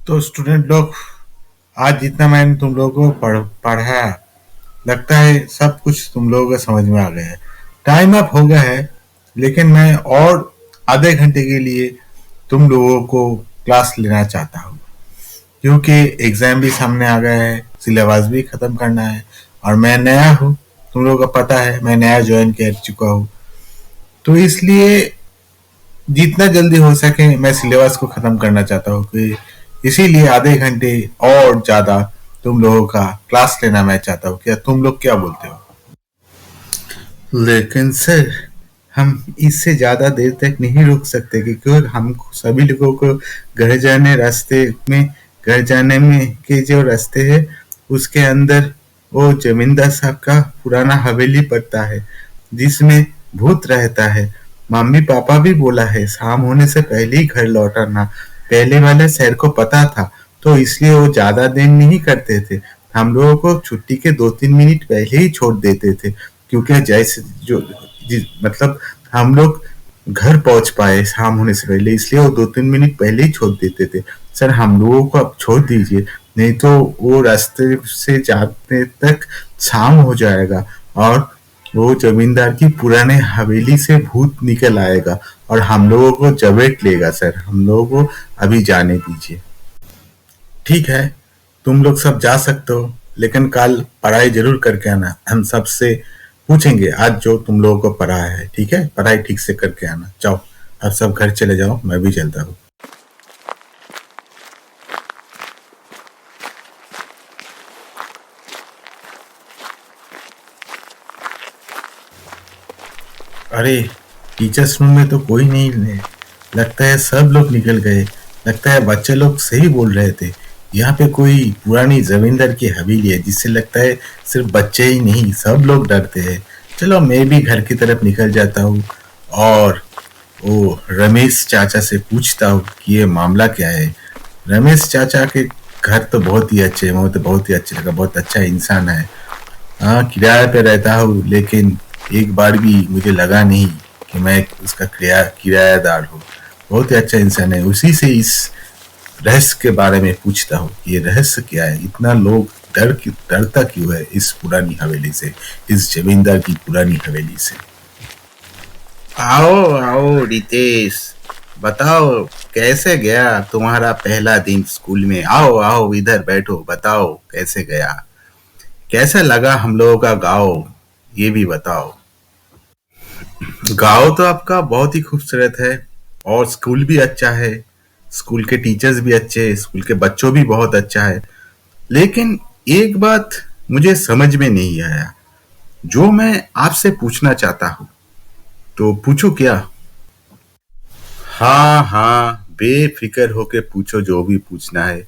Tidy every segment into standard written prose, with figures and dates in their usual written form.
तो स्टूडेंट लोग, आज जितना मैंने तुम लोगों को पढ़ाया, लगता है सब कुछ तुम लोगों को समझ में आ गया है। टाइम अप हो गया है, लेकिन मैं और आधे घंटे के लिए तुम लोगों को क्लास लेना चाहता हूँ, क्योंकि एग्जाम भी सामने आ गया है, सिलेबस भी खत्म करना है, और मैं नया हूँ। तुम लोगों को पता है, मैं नया ज्वाइन कर चुका हूँ, तो इसलिए जितना जल्दी हो सके मैं सिलेबस को खत्म करना चाहता हूँ कि इसीलिए आधे घंटे और ज्यादा तुम लोगों का क्लास लेना मैं चाहता हूँ। क्या तुम लोग क्या बोलते हो? लेकिन सर, हम इससे ज्यादा देर तक नहीं रुक सकते, क्योंकि हम सभी लोगों को घर जाने रास्ते में घर जाने में के जो रास्ते है, उसके अंदर वो जमींदार साहब का पुराना हवेली पड़ता है, जिसमें भूत रहता है। मम्मी पापा भी बोला है शाम होने से पहले ही घर लौटाना। पहले वाले शहर को पता था, तो इसलिए वो ज्यादा देर नहीं करते थे। हम लोगों को छुट्टी के 2-3 मिनट पहले ही छोड़ देते थे, क्योंकि जैसे मतलब हम लोग घर पहुंच पाए शाम होने से पहले, इसलिए वो 2-3 मिनट पहले ही छोड़ देते थे। सर, हम लोगों को अब छोड़ दीजिए, नहीं तो वो रास्ते से जाने तक शाम हो जाएगा, और वो जमींदार की पुराने हवेली से भूत निकल आएगा और हम लोगों को जबेट लेगा। सर, हम लोगों को अभी जाने दीजिए। ठीक है, तुम लोग सब जा सकते हो, लेकिन कल पढ़ाई जरूर करके आना। हम सबसे पूछेंगे आज जो तुम लोगों को पढ़ाया है। ठीक है, पढ़ाई ठीक से करके आना। जाओ, अब सब घर चले जाओ, मैं भी चलता हूँ। अरे, टीचर्स रूम में तो कोई नहीं है। लगता है सब लोग निकल गए। लगता है बच्चे लोग सही बोल रहे थे। यहाँ पे कोई पुरानी जमींदार की हवेली है, जिससे लगता है सिर्फ बच्चे ही नहीं, सब लोग डरते हैं। चलो, मैं भी घर की तरफ निकल जाता हूँ और वो रमेश चाचा से पूछता हूँ कि ये मामला क्या है। रमेश चाचा के घर तो बहुत ही अच्छे हैं, मुझे तो बहुत ही अच्छे लगा, बहुत अच्छा इंसान है। हाँ, किराए पे रहता हूँ, लेकिन एक बार भी मुझे लगा नहीं कि मैं उसका किरायादार हूँ। बहुत ही अच्छा इंसान है। उसी से इस रहस्य के बारे में पूछता हूँ कि ये रहस्य क्या है, इतना लोग डरता क्यों है इस पुरानी हवेली से, इस जमींदार की पुरानी हवेली से। आओ आओ रितेश, बताओ कैसे गया तुम्हारा पहला दिन स्कूल में। आओ आओ, इधर बैठो, बताओ कैसे गया, कैसा लगा हम लोगों का गांव, ये भी बताओ। गांव तो आपका बहुत ही खूबसूरत है, और स्कूल भी अच्छा है। स्कूल के टीचर्स भी अच्छे, स्कूल के बच्चों भी बहुत अच्छा है। लेकिन एक बात मुझे समझ में नहीं आया, जो मैं आपसे पूछना चाहता हूँ। तो पूछो क्या? हाँ हाँ, बेफिक्र होके पूछो, जो भी पूछना है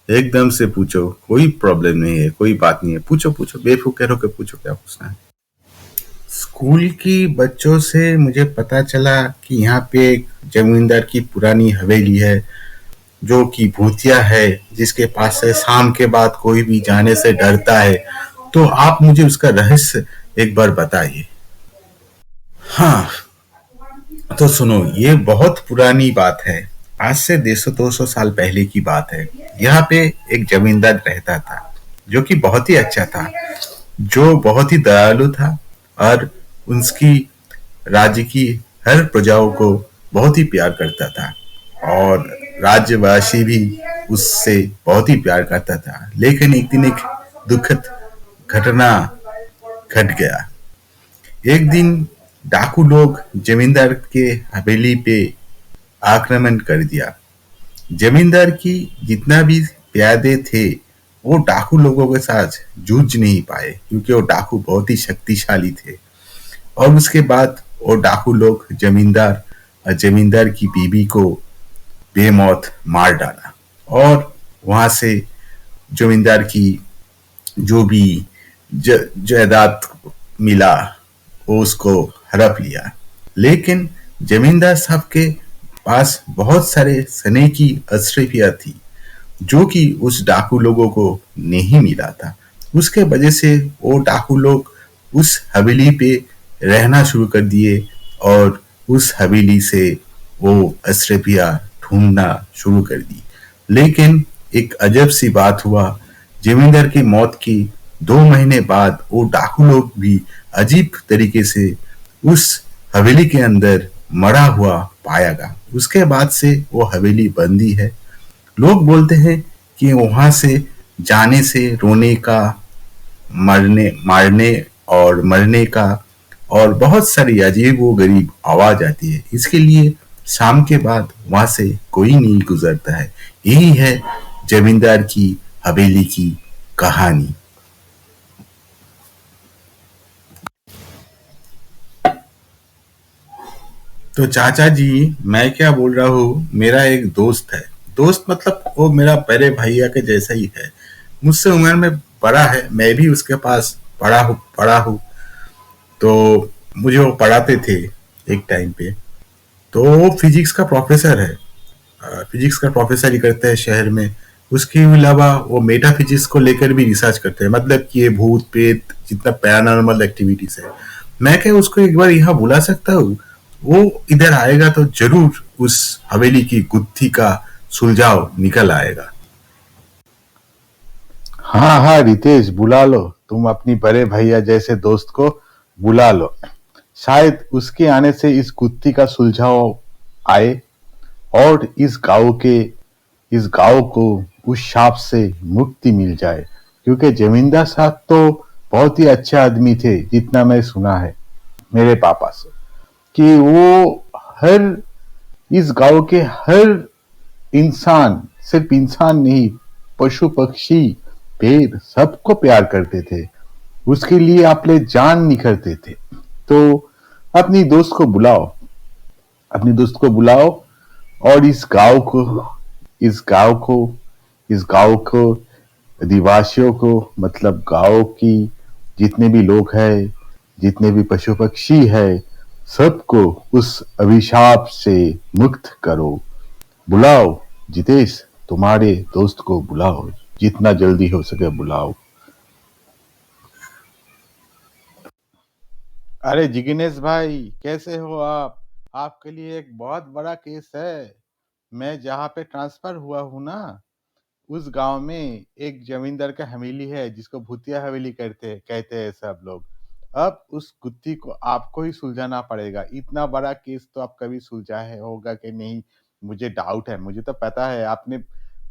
एकदम से पूछो, कोई प्रॉब्लम नहीं है, कोई बात नहीं है। पूछो पूछो, बेफिक्र होके पूछो, क्या पूछना है। स्कूल की बच्चों से मुझे पता चला कि यहाँ पे एक जमींदार की पुरानी हवेली है, जो कि भूतिया है, जिसके पास से शाम के बाद कोई भी जाने से डरता है। तो आप मुझे उसका रहस्य एक बार बताइए। हाँ, तो सुनो, ये बहुत पुरानी बात है। आज से 150-200 साल पहले की बात है। यहाँ पे एक जमींदार रहता था, जो कि बहुत ही अच्छा था, जो बहुत ही दयालु था, और उसकी राज्य की हर प्रजाओं को बहुत ही प्यार करता था, और राज्यवासी भी उससे बहुत ही प्यार करता था। लेकिन एक दिन एक दुखद घटना घट गया। एक दिन डाकू लोग जमींदार के हवेली पे आक्रमण कर दिया। जमींदार की जितना भी प्यादे थे, वो डाकू लोगों के साथ जूझ नहीं पाए, क्योंकि वो डाकू बहुत ही शक्तिशाली थे। और उसके बाद वो डाकू लोग जमींदार और जमींदार की बीबी को बेमौत मार डाला, और वहां से जमींदार की जो भी जायदाद मिला, वो उसको हड़प लिया। लेकिन जमींदार साहब के पास बहुत सारे सोने की अशरफियां थी, जो कि उस डाकू लोगों को नहीं मिला था। उसके वजह से वो डाकू लोग उस हवेली पे रहना शुरू कर दिए, और उस हवेली से वो अशरफियां ढूंढना शुरू कर दी। लेकिन एक अजब सी बात हुआ। जमींदार की मौत की 2 महीने बाद वो डाकू लोग भी अजीब तरीके से उस हवेली के अंदर मरा हुआ पाया गया। उसके बाद से वो हवेली बंदी है। लोग बोलते हैं कि वहां से जाने से रोने का, मरने मारने और मरने का और बहुत सारी अजीब व गरीब आवाज आती है। इसके लिए शाम के बाद वहां से कोई नहीं गुजरता है। यही है जमींदार की हवेली की कहानी। तो चाचा जी, मैं क्या बोल रहा हूँ, मेरा एक दोस्त है। दोस्त मतलब वो मेरा बड़े भैया के जैसा ही है। मुझसे उम्र में बड़ा है, मैं भी उसके पास पढ़ा हूँ। तो मुझे वो पढ़ाते थे एक टाइम पे। तो वो फिजिक्स का प्रोफेसर है। फिजिक्स का प्रोफेसर ही करते हैं शहर में। उसके अलावा वो मेटाफिजिक्स को लेकर भी रिसर्च करते हैं, मतलब कि ये भूत प्रेत जितना पैरानॉर्मल एक्टिविटीज है। मैं क्या उसको एक बार यहाँ बुला सकता हूँ? वो इधर आएगा तो जरूर उस हवेली की गुत्थी का सुलझाव निकल आएगा। हाँ हाँ रितेश, बुला लो। तुम अपनी बड़े भैया जैसे दोस्त को बुला लो। शायद उसके आने से इस गुत्थी का सुलझाव आए और इस गांव को उस शाप से मुक्ति मिल जाए। क्योंकि जमींदार साहब तो बहुत ही अच्छे आदमी थे, जितना मैं सुना है मेरे पापा से, कि वो हर इस गांव के हर इंसान, सिर्फ इंसान नहीं, पशु पक्षी पेड़ सबको प्यार करते थे। उसके लिए अपने जान निखरते थे। तो अपनी दोस्त को बुलाओ, अपनी दोस्त को बुलाओ और इस गांव को इस गांव को अधिवासियों को, मतलब गांव की जितने भी लोग हैं, जितने भी पशु पक्षी है, सबको उस अभिशाप से मुक्त करो। बुलाओ जितेश, तुम्हारे दोस्त को बुलाओ, जितना जल्दी हो सके बुलाओ। अरे जिग्नेश भाई, कैसे हो आप? आपके लिए एक बहुत बड़ा केस है। मैं जहाँ पे ट्रांसफर हुआ हूँ ना, उस गांव में एक जमींदार का हवेली है, जिसको भूतिया हवेली कहते हैं सब लोग। अब उस गुत्थी को आपको ही सुलझाना पड़ेगा। इतना बड़ा केस तो आप कभी सुलझा है होगा कि नहीं, मुझे डाउट है। मुझे तो पता है आपने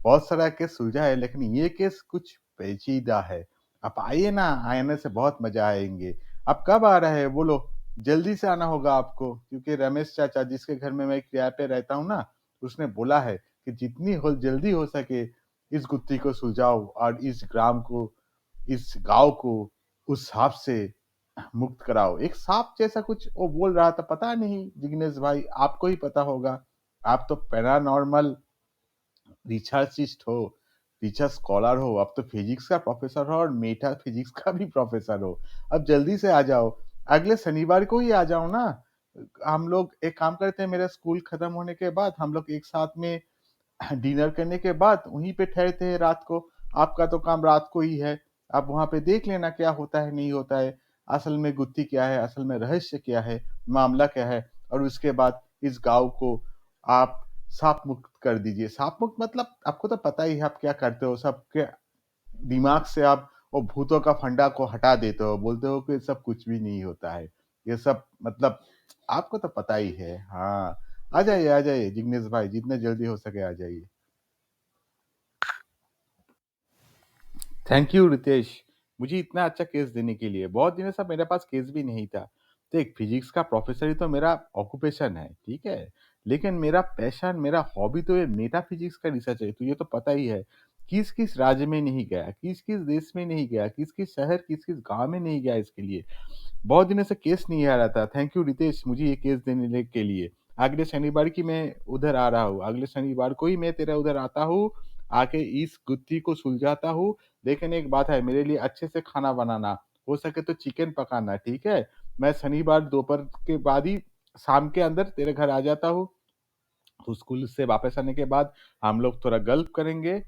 बहुत सारा केस सुलझा है, लेकिन ये केस कुछ पेचीदा है। आप आइए ना, आने से बहुत मजा आएंगे। आप कब आ रहे हैं बोलो? जल्दी से आना होगा आपको, क्योंकि रमेश चाचा जिसके घर में मैं किराए पे रहता हूँ ना, उसने बोला है कि जितनी हो जल्दी हो सके इस गुत्थी को सुलझाओ और इस गांव को उस सांप से मुक्त कराओ। एक सांप जैसा कुछ वो बोल रहा था, पता नहीं जिग्नेश भाई, आपको ही पता होगा। आप तो पैरानॉर्मल रिसर्चिस्ट हो, रिसर्च स्कॉलर हो, अब तो फिजिक्स का प्रोफेसर हो और मेटा फिजिक्स का भी प्रोफेसर हो। अब जल्दी से आ जाओ, अगले शनिवार को ही आ जाओ ना। हम लोग एक काम करते हैं, मेरा स्कूल खत्म होने के बाद हम लोग एक साथ में डिनर करने के बाद वहीं पे ठहरते हैं रात को। आपका तो काम रात को ही है। आप वहां पे देख लेना क्या होता है नहीं होता है, असल में गुत्थी क्या है, असल में रहस्य क्या है, मामला क्या है। और उसके बाद इस गांव को आप सांप मुक्त कर दीजिए। सांप मुक्त मतलब आपको तो पता ही है आप क्या करते हो। सबके दिमाग से आप वो भूतों का फंडा को हटा देते हो, बोलते हो कि सब कुछ भी नहीं होता है। ये सब मतलब आपको तो पता ही है। हाँ, आ जाइए जिग्नेश भाई, जितने जल्दी हो सके आ जाइए। थैंक यू रितेश, मुझे इतना अच्छा केस देने के लिए। बहुत दिनों से मेरे पास केस भी नहीं था। तो एक फिजिक्स का प्रोफेसर ही तो मेरा ऑक्यूपेशन है, ठीक है। लेकिन मेरा पैशन, मेरा हॉबी तो ये मेटा फिजिक्स का रिसर्च है। तुझे तो पता ही है, किस किस राज्य में नहीं गया, किस किस देश में नहीं गया, किस किस शहर, किस किस गांव में नहीं गया इसके लिए। बहुत दिनों से केस नहीं आ रहा था। थैंक यू रितेश, मुझे ये केस देने के लिए। अगले शनिवार की मैं उधर आ रहा हूँ, अगले शनिवार को ही मैं तेरा उधर आता हूँ, आके इस गुत्थी को सुलझाता हूँ। लेकिन एक बात है, मेरे लिए अच्छे से खाना बनाना, हो सके तो चिकन पकाना, ठीक है। मैं शनिवार दोपहर के बाद ही, शाम के अंदर तेरे घर आ जाता हूँ। तो स्कूल से वापस आने के बाद हम लोग थोड़ा गल्प करेंगे,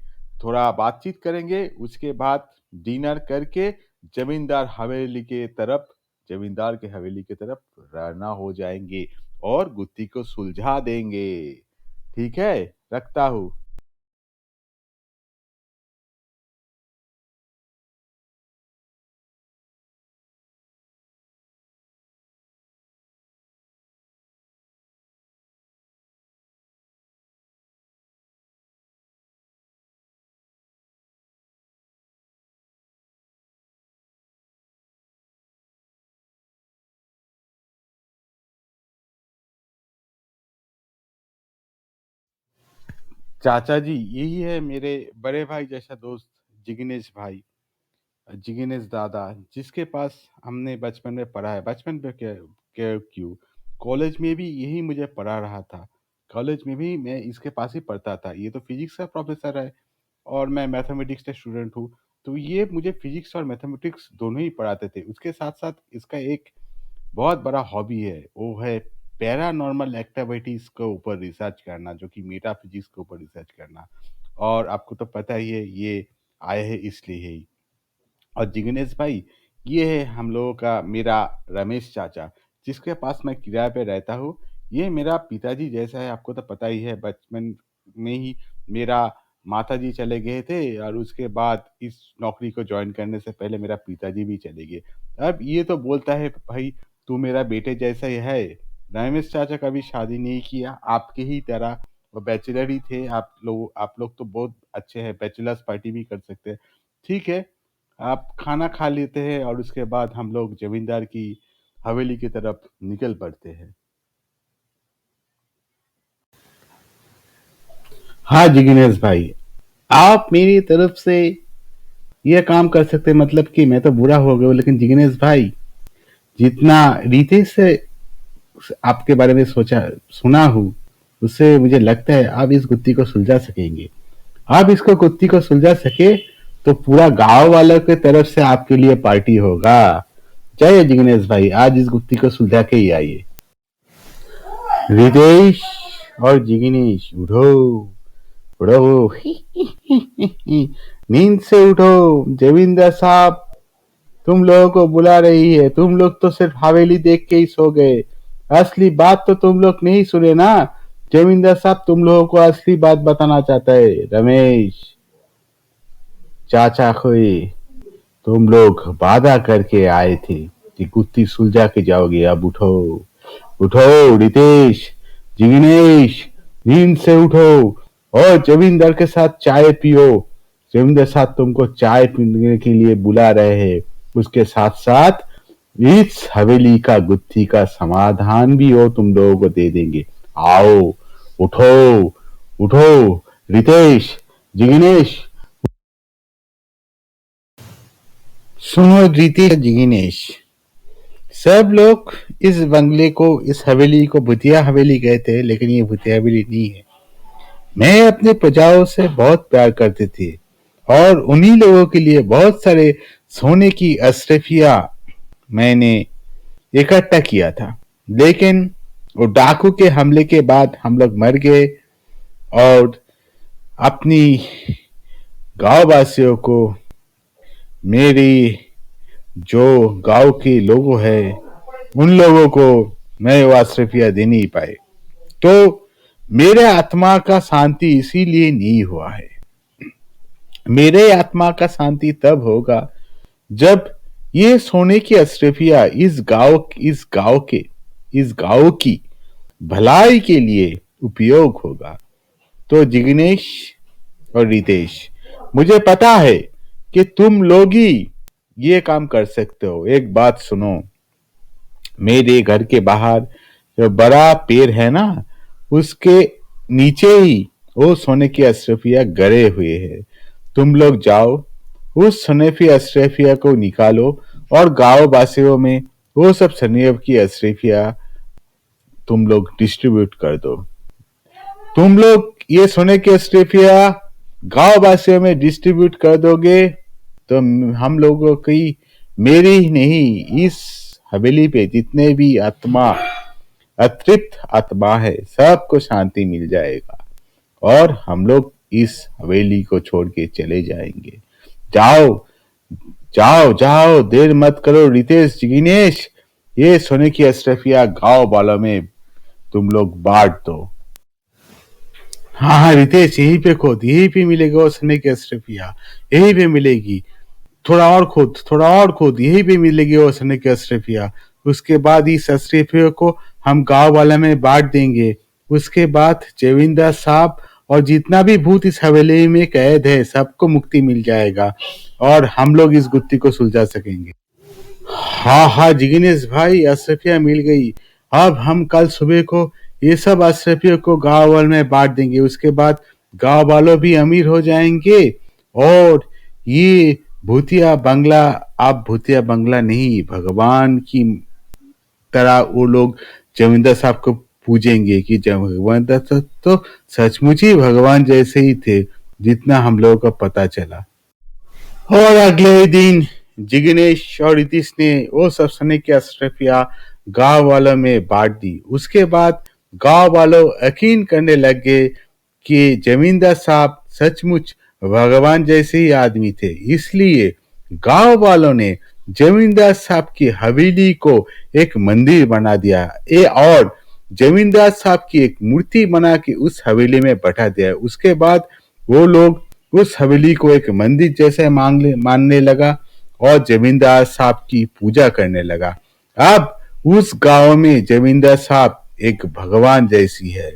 थोड़ा बातचीत करेंगे। उसके बाद डिनर करके जमींदार हवेली के तरफ जमींदार के हवेली की तरफ रवाना हो जाएंगे और गुत्थी को सुलझा देंगे। ठीक है, रखता हूँ। चाचा जी, यही है मेरे बड़े भाई जैसा दोस्त, जिग्नेश भाई, जिग्नेश दादा, जिसके पास हमने बचपन में पढ़ा है। बचपन में क्या क्यों, कॉलेज में भी यही मुझे पढ़ा रहा था। कॉलेज में भी मैं इसके पास ही पढ़ता था। ये तो फिजिक्स का प्रोफेसर है और मैं मैथमेटिक्स का स्टूडेंट हूँ। तो ये मुझे फिजिक्स और मैथमेटिक्स दोनों ही पढ़ाते थे। उसके साथ साथ इसका एक बहुत बड़ा हॉबी है, वो है पैरानॉर्मल एक्टिविटीज के ऊपर रिसर्च करना, जो कि मेटाफिजिक्स के ऊपर रिसर्च करना। और आपको तो पता ही है, ये आए हैं इसलिए ही। और जिग्नेश भाई, ये है हम लोगों का मेरा रमेश चाचा, जिसके पास मैं किराए पे रहता हूँ। ये मेरा पिताजी जैसा है, आपको तो पता ही है। बचपन में ही मेरा माताजी चले गए थे और उसके बाद इस नौकरी को ज्वाइन करने से पहले मेरा पिताजी भी चले गए। अब ये तो बोलता है भाई तू मेरा बेटे जैसा ही है। रमेश चाचा कभी शादी नहीं किया, आपके ही तरह वो बैचलर ही थे। आप लोग तो बहुत अच्छे हैं, बैचलर्स पार्टी भी कर सकते हैं। ठीक है, आप खाना खा लेते हैं और उसके बाद हम लोग जमींदार की हवेली की तरफ निकल पड़ते हैं। हाँ जिग्नेश भाई, आप मेरी तरफ से यह काम कर सकते हैं, मतलब कि मैं तो बुरा हो गया हूँ, लेकिन जिग्नेश भाई, जितना रितेश से आपके बारे में सोचा सुना हूँ, उससे मुझे लगता है आप इस गुत्थी को सुलझा सकेंगे। आप इसको गुत्थी को सुलझा सके तो पूरा गांव वालों की तरफ से आपके लिए पार्टी होगा। जाइए जिग्नेश भाई, आज इस गुत्थी को सुलझा के ही आइए। रितेश और जिग्नेश, उठो उठो। नींद से उठो, जमींदार साहब तुम लोगों को बुला रही है। तुम लोग तो सिर्फ हवेली देख के ही सो गए, असली बात तो तुम लोग नहीं सुने ना। जमींदार साहब तुम लोगों को असली बात बताना चाहता है। रमेश चाचा खोए, तुम लोग वादा करके आए थे कि गुत्थी सुलझा के जाओगे। अब उठो उठो रितेश, जिग्नेश, नींद से उठो और जमींदार के साथ चाय पियो। जमींदार साहब तुमको चाय पीने के लिए बुला रहे हैं। उसके साथ साथ इस हवेली का गुत्थी का समाधान भी वो तुम लोगों को दे देंगे। आओ, उठो उठो रितेश, जिग्नेश। सुनो रितेश, जिग्नेश, सब लोग इस बंगले को, इस हवेली को भूतिया हवेली कहते हैं, लेकिन ये भूतिया हवेली नहीं है। मैं अपने प्रजाओं से बहुत प्यार करते थे और उन्हीं लोगों के लिए बहुत सारे सोने की अशरफिया मैंने इकट्ठा किया था। लेकिन वो डाकू के हमले के बाद हम लोग मर गए और अपनी गांव वासियों को, मेरी जो गांव के लोग हैं, उन लोगों को मैं वो अशरफिया दे नहीं पाए। तो मेरे आत्मा का शांति इसीलिए नहीं हुआ है। मेरे आत्मा का शांति तब होगा जब ये सोने की अशरफिया इस गांव की भलाई के लिए उपयोग होगा। तो जिग्नेश और रितेश, मुझे पता है कि तुम लोग ही ये काम कर सकते हो। एक बात सुनो, मेरे घर के बाहर जो बड़ा पेड़ है ना, उसके नीचे ही वो सोने की अशरफिया गड़े हुए हैं। तुम लोग जाओ, उस सोने की अशरफिया को निकालो और गांव वासियों में वो सब सोने की अशरफिया तुम लोग डिस्ट्रीब्यूट कर दो। तुम लोग ये सोने की अशरफिया गांव वासियों में डिस्ट्रीब्यूट कर दोगे तो हम लोगों की, मेरी ही नहीं, इस हवेली पे जितने भी आत्मा, अतृप्त आत्मा है, सबको शांति मिल जाएगा और हम लोग इस हवेली को छोड़ के चले जाएंगे। जाओ जाओ जाओ, देर मत करो रितेश, जिग्नेश, ये सोने की अशरफिया गांव वालों में तुम लोग बांट दो। हाँ हाँ रितेश, यहीं पे खोद, यहीं पे मिलेगा वो सोने की अशरफिया, यहीं पे मिलेगी। थोड़ा और खोद, थोड़ा और खोद, यहीं पे मिलेगी वो सोने की अशरफिया। उसके बाद इस अशरफिया को हम गांव वाले में बांट देंगे। उसके बाद जमींदार साहब और जितना भी भूत इस हवेली में कैद है, सबको मुक्ति मिल जाएगा और हम लोग इस गुत्थी को सुलझा सकेंगे। हाँ हाँ जिग्नेश भाई, अशरफिया मिल गई। अब हम कल सुबह को ये सब अशरफियों को गांव वाल में बांट देंगे। उसके बाद गांव वालों भी अमीर हो जाएंगे। और ये भूतिया बंगला, आप भूतिया बंगला नहीं, भगवान की तरह वो लोग जमींदार साहब को पूजेंगे कि जमींदार साहब तो सचमुच ही भगवान जैसे ही थे, जितना हम लोगों को पता चला। और अगले दिन जिग्नेश और रितीश ने वो सब सोने की अशरफिया गांव वालों में बांट दी। उसके बाद गांव वालों यकीन करने लग गए कि जमींदार साहब सचमुच भगवान जैसे ही आदमी थे। इसलिए गांव वालों ने जमींदार साहब की हवेली को एक मंदिर बना दिया और जमींदार साहब की एक मूर्ति बना के उस हवेली में बैठा दिया। उसके बाद वो लोग उस हवेली को एक मंदिर जैसे मानने लगा और जमींदार साहब की पूजा करने लगा। अब उस गांव में जमींदार साहब एक भगवान जैसी है।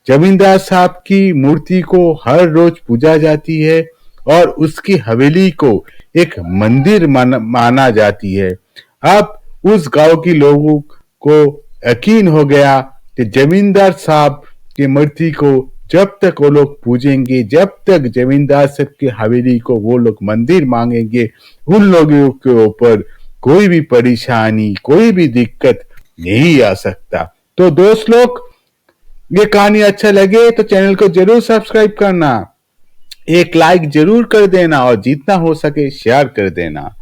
जमींदार साहब की मूर्ति को हर रोज पूजा जाती है और उसकी हवेली को एक मंदिर माना जाती है। अब उस गांव के लोगों को यकीन हो गया कि जमींदार साहब की मूर्ति को जब तक वो लोग पूजेंगे, जब तक जमींदार साहब की हवेली को वो लोग मंदिर मांगेंगे, उन लोगों के ऊपर कोई भी परेशानी, कोई भी दिक्कत नहीं आ सकता। तो दोस्त लोग, ये कहानी अच्छा लगे तो चैनल को जरूर सब्सक्राइब करना, एक लाइक जरूर कर देना और जितना हो सके शेयर कर देना।